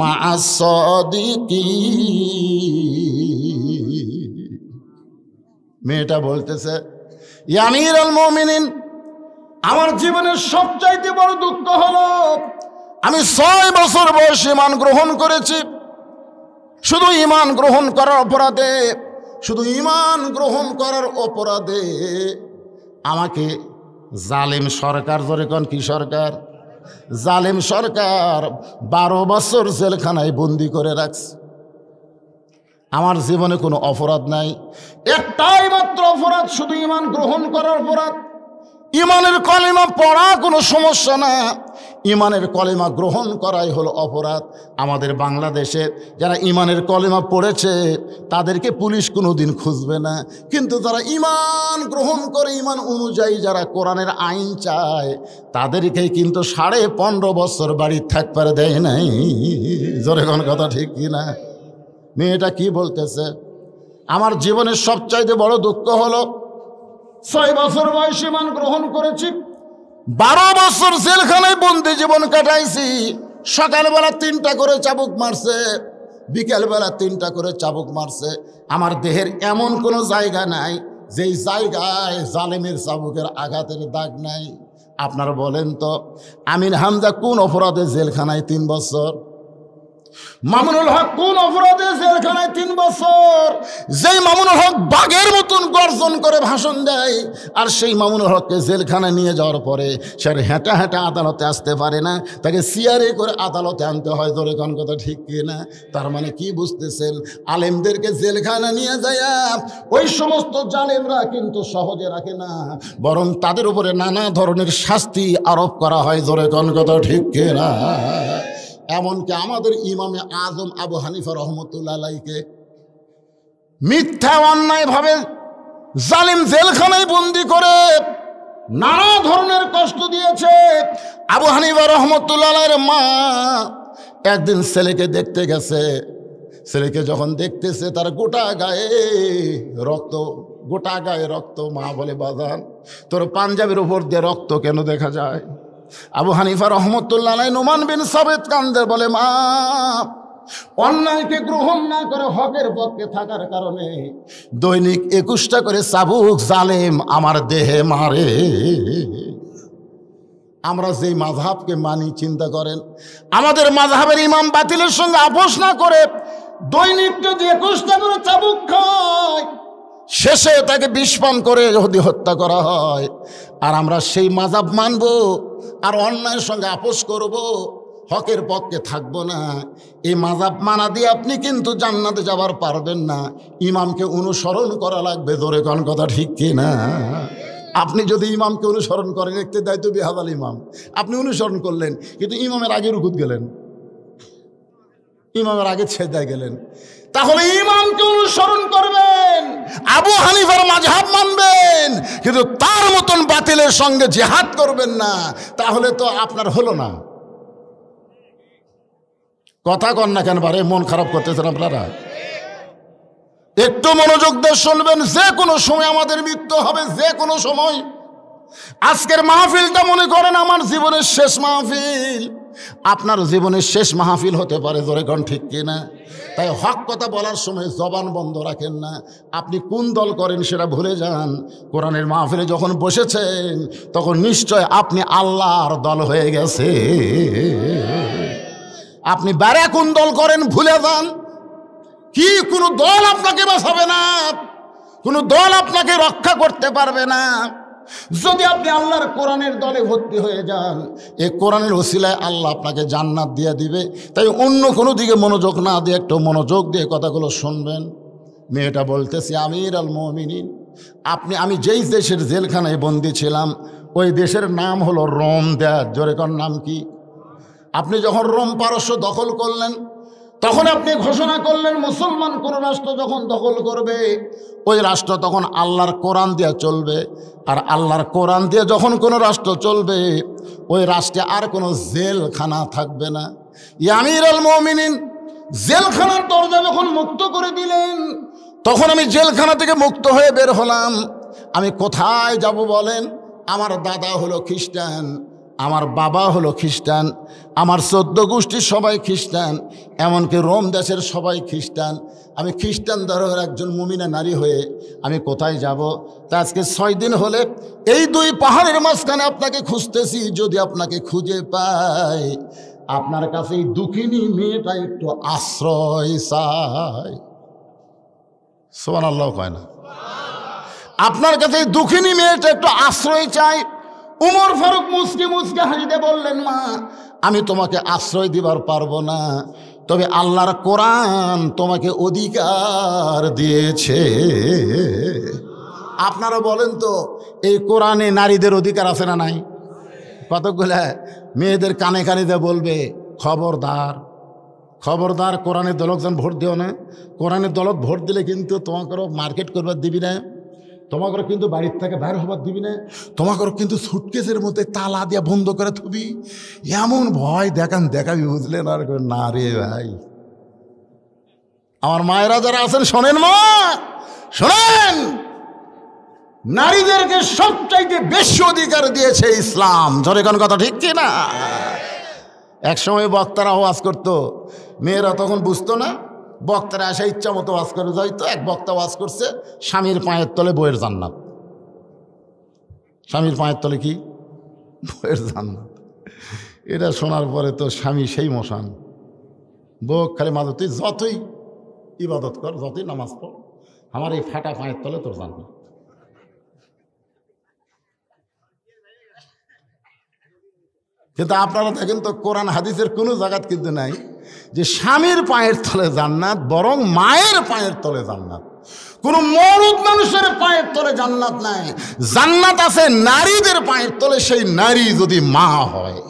Speaker 1: মা'আস সাদিকিন। মেয়েটা বলতেছে, ইয়া আমিরুল মুমিনিন, আমার জীবনের সবচাইতে বড় দুঃখ হলো আমি 6 বছর বয়সে ঈমান গ্রহণ করেছি। শুধু ঈমান গ্রহণ করার অপরাধে, শুধু ঈমান গ্রহণ করার অপরাধে আমাকে জালেম সরকার, জোরে কোন কি সরকার? জালেম সরকার 12 বছর জেলখানায় বন্দি করে রাখছে। আমার জীবনে কোনো অপরাধ নাই, একটাই মাত্র অপরাধ, শুধু ঈমান গ্রহণ করার অপরাধ। ঈমানের কলিমা পড়া কোনো সমস্যা না, ঈমানের কলিমা গ্রহণ করাই হলো অপরাধ। আমাদের বাংলাদেশে যারা ঈমানের কলিমা পড়েছে তাদেরকে পুলিশ কোনোদিন খুঁজবে না, কিন্তু যারা ঈমান গ্রহণ করে, ঈমান অনুযায়ী যারা কোরআনের আইন চায়, তাদেরকে কিন্তু 15.5 বছর বাড়ির থাকতে দেয় নাই। জোরে কোন কথা ঠিক কি না? মেয়েটা কি বলতেছে, আমার জীবনের সবচাইতে বড় দুঃখ হলো 6 বছর বয়সে ঈমান গ্রহণ করেছি, 12 বছর জেলখানায় বন্দি জীবন কাটাইছি। সকালবেলা 3টা করে চাবুক মারছে, বিকেলবেলা 3টা করে চাবুক মারছে। আমার দেহের এমন কোনো জায়গা নাই যেই জায়গায় জালেমের চাবুকের আঘাতের দাগ নাই। আপনারা বলেন তো, আমিন হামজা কোন অপরাধে জেলখানায় 3 বছর? মামুনুল হক কোন অপরাধে জেলখানায় 3 বছর? যেই মামুনুল হক বাঘের মতন গর্জন করে ভাষণ দেয়, আর সেই মামুনুল হককে জেলখানায় নিয়ে যাওয়ার পরে সে হেঁটা হেঁটা আদালতে আসতে পারে না, তাকে সিয়ারে করে আদালতে আনতে হয়। ধরে কোন কথা ঠিক কিনা? তার মানে কি বুঝতেছেন? আলেমদেরকে জেলখানা নিয়ে যায় ওই সমস্ত জালেমরা কিন্তু সহজে রাখে না, বরং তাদের উপরে নানা ধরনের শাস্তি আরোপ করা হয়। ধরে কোন কথা ঠিক কিনা? এমনকি আমাদের ইমামে আজম আবু হানিফা রহমতুল্লাহ আলাইহিকে মিথ্যা অন্যায়ভাবে জালিম জেলখানায় বন্দি করে নানা ধরনের কষ্ট দিয়েছে। আবু হানিফা রহমতুল্লাহ আলাইহির মা একদিন ছেলেকে দেখতে গেছে। ছেলেকে যখন দেখতেছে তার গোটা গায়ে রক্ত, গোটা গায়ে রক্ত। মা বলে, বাজান তোর পাঞ্জাবের উপর দিয়ে রক্ত কেন দেখা যায়? আবু হানিফা রহমতুল্লাহ আলাইহি নুমান বিন সাবিত কান্দে বলে, মা অন্যায়কে গ্রহণ না করে হকের পক্ষে থাকার কারণে দৈনিক 21টা করে চাবুক জালেম আমার দেহে মারে। আমরা যেই মাযহাবকে মানি, চিন্তা করেন, আমাদের মাযহাবের ইমাম বাতিলের সঙ্গে আপোষ না করে দৈনিক যদি 21টা করে চাবুক খায়, শেষে তাকে বিষ পান করে যদি হত্যা করা হয়, আর আমরা সেই মাযহাব মানব আর অন্যায়ের সঙ্গে আপোষ করব, হকের পক্ষে থাকবো না, এই মাযহাব মানা দিয়ে আপনি কিন্তু জান্নাতে যাবার পারবেন না। ইমামকে অনুসরণ করা লাগবে। ধরে কোন কথা ঠিক কিনা? আপনি যদি ইমামকে অনুসরণ করেন, ইক্তেদাই তো বিহাদাল ইমাম, আপনি অনুসরণ করলেন কিন্তু ইমামের আগে রুকুত গেলেন, ইমামের আগে ছেদায় গেলেন, তাহলে ইমামকে অনুসরণ করবেন, আবু হানিফার মাযহাব মানবেন, কিন্তু তার মতন বাতিলের সঙ্গে জিহাদ করবেন না। তাহলে তো আপনার হলো না। কথা কন না কেন? বারে মন খারাপ করতেছেন আপনারা? একটু মনোযোগ দিয়ে শুনবেন। যে কোনো সময় আমাদের মৃত্যু হবে, যে কোনো সময়। আজকের মাহফিলটা মনে করেন আমার জীবনের শেষ মাহফিল, আপনার জীবনের শেষ মাহফিল হতে পারে। ধরে কোন ঠিক কিনা? তাই হক কথা বলার সময় জবান বন্ধ রাখেন না। আপনি কোন দল করেন সেটা ভুলে যান। কোরআনের মাহফিলে যখন বসেছেন তখন নিশ্চয় আপনি আল্লাহর দল হয়ে গেছে। আপনি বারে কোন দল করেন ভুলে যান। কি কোনো দল আপনাকে বাঁচাবে না, কোনো দল আপনাকে রক্ষা করতে পারবে না। যদি আপনি আল্লাহর কোরআনের দলে ভর্তি হয়ে যান, এই কোরআনের ওসিলায় আল্লাহ আপনাকে জান্নাত দিয়ে দিবে। তাই অন্য কোনো দিকে মনোযোগ না দিয়ে একটু মনোযোগ দিয়ে কথাগুলো শুনবেন। মেয়েটা বলতেছি, আমির আল মুমিনিন, আমি যেই দেশের জেলখানায় বন্দি ছিলাম ওই দেশের নাম হলো রোম দেশ। জোরে কোন নাম কি? আপনি যখন রোম পারস্য দখল করলেন, তখন আপনি ঘোষণা করলেন মুসলমান কোন রাষ্ট্র যখন দখল করবে ওই রাষ্ট্র তখন আল্লাহর কোরআন দিয়ে চলবে। আর আল্লাহর কোরআন দিয়ে যখন কোনো রাষ্ট্র চলবে ওই রাষ্ট্রে আর কোনো জেলখানা থাকবে না। আমির আল মুমিনিন, জেলখানার দরজা যখন মুক্ত করে দিলেন তখন আমি জেলখানা থেকে মুক্ত হয়ে বের হলাম। আমি কোথায় যাব বলেন? আমার দাদা হলো খ্রিস্টান, আমার বাবা হলো খ্রিস্টান, আমার 14 গোষ্ঠীর সবাই খ্রিস্টান, এমনকি রোম দেশের সবাই খ্রিস্টান। আমি খ্রিস্টান ধর্মের একজন মুমিনা নারী হয়ে আমি কোথায় যাব? তা আজকে 6 দিন হলে এই 2 পাহাড়ের মাঝখানে আপনাকে খুঁজতেছি। যদি আপনাকে খুঁজে পাই, আপনার কাছে এই দুঃখিনী মেয়েটা একটু আশ্রয় চাই। সুবহানাল্লাহ কয় না? আপনার কাছে এই দুঃখিনী মেয়েটা একটু আশ্রয় চাই। উমর ফারুক মুচকে মুচকে হাসিতে বললেন, মা আমি তোমাকে আশ্রয় দিবার পারবো না, তবে আল্লাহর কোরআন তোমাকে অধিকার দিয়েছে। আপনারা বলেন তো, এই কোরআনে নারীদের অধিকার আছে না নাই? কতগুলা মেয়েদের কানে কানে দিয়ে বলবে, খবরদার খবরদার কোরআনের দলত যেন ভোট দিও না। কোরআনের দলত ভোট দিলে কিন্তু তোমাকেও মার্কেট করবার দিবি না, তোমাকে কিন্তু বাড়ির থেকে বাইর হবার দিবি না, তোমাকে কিন্তু সুটকেসের মধ্যে তালা দিয়া বন্ধ করে থবি। এমন ভয় দেখাবি, বুঝলেন? আর না রে ভাই, আমার মায়েরা যারা আছেন শোনেন, মা শোনেন, নারীদেরকে সবচাইতে বেশি অধিকার দিয়েছে ইসলাম। জোরে কোন কথা ঠিক কি না? এক সময় বক্তারা ওয়াজ করতো, মেয়েরা তখন বুঝতো না, বক্তারা আসা ইচ্ছা মতো ওয়াজ করে যাইতো। এক বক্তা ওয়াজ করছে, স্বামীর পায়ের তলে বইয়ের জান্নাত। স্বামীর পায়ের তলে কি? বইয়ের জান্নাত। এটা শোনার পরে তো স্বামী সেই মশান, বুক খালি মাঝে তুই যতই ইবাদত কর, যতই নামাজ পড়, আমার এই ফাটা পায়ের তলে তোর জান্নাত। কিন্তু আপনারা দেখেন তো কোরআন হাদিসের কোনো জায়গাত কিন্তু নাই যে স্বামীর পায়ের তলে জান্নাত, বরং মায়ের পায়ের তলে জান্নাত। কোন মরদ মানুষের পায়ের তলে জান্নাত নাই। জান্নাত আছে নারীদের পায়ের তলে, সেই নারী যদি মা হয়।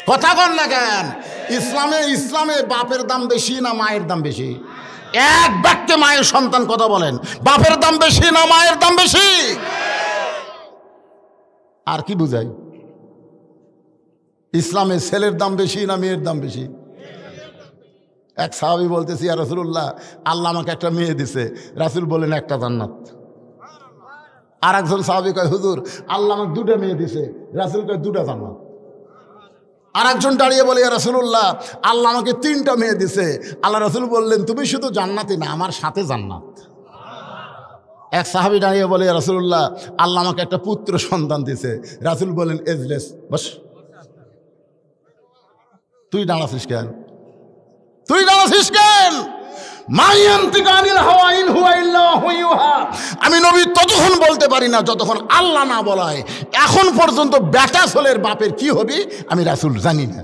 Speaker 1: কথা কন না কেন? ইসলামে বাপের দাম বেশি না মায়ের দাম বেশি? এক বাক্যে মায়ের সন্তান কথা বলেন, বাপের দাম বেশি না মায়ের দাম বেশি? আর কি বুঝাই? ইসলামে ছেলের দাম বেশি না মেয়ের দাম বেশি? এক সাহাবী বলতেছি, ইয়া রাসূলুল্লাহ, আল্লাহ আমাকে একটা মেয়ে দিছে। রাসূল বলেন একটা জান্নাত। আর একজন সাহাবী কয়, হুজুর আল্লাহ আমাকে দুটা মেয়ে দিছে। রাসূল কয় দুটা জান্নাত। আর একজন দাঁড়িয়ে বলে, ইয়া রাসূলুল্লাহ, আল্লাহ আমাকে তিনটা মেয়ে দিছে। আল্লাহ রাসূল বললেন, তুমি শুধু জান্নাতি না, আমার সাথে জান্নাত। এক সাহাবী দাঁড়িয়ে বলে, ইয়া রাসূলুল্লাহ, আল্লাহ আমাকে একটা পুত্র সন্তান দিছে। রাসূল বলেন, এজলেস, বস। তুই দাঁড়াছিস কেন? তুই দাঁড়াছিস কেন? আমি নবী ততক্ষণ বলতে পারি না যতক্ষণ আল্লাহ না বলায়। এখন পর্যন্ত বেটা ছেলের বাপের কি হবে আমি রাসূল জানি না।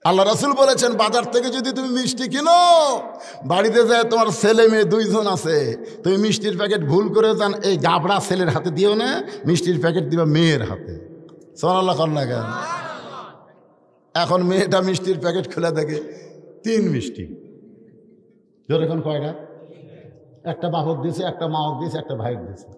Speaker 1: আল্লাহ রাসূল বলেছেন, বাজার থেকে যদি তুমি মিষ্টি কিনো, বাড়িতে যায় তোমার ছেলে মেয়ে দুইজন আছে, তুমি মিষ্টির প্যাকেট ভুল করে যান এই গাবড়া ছেলের হাতে দিও না, মিষ্টির প্যাকেট দিবা মেয়ের হাতে। সুবহানাল্লাহ কর না কেন? এখন মেয়েটা মিষ্টির প্যাকেট খুলে দেখে 3 মিষ্টি। যখন কয়টা? একটা বাপক দিয়েছে, একটা মাওক দিয়েছে, একটা ভাইক দিয়েছে।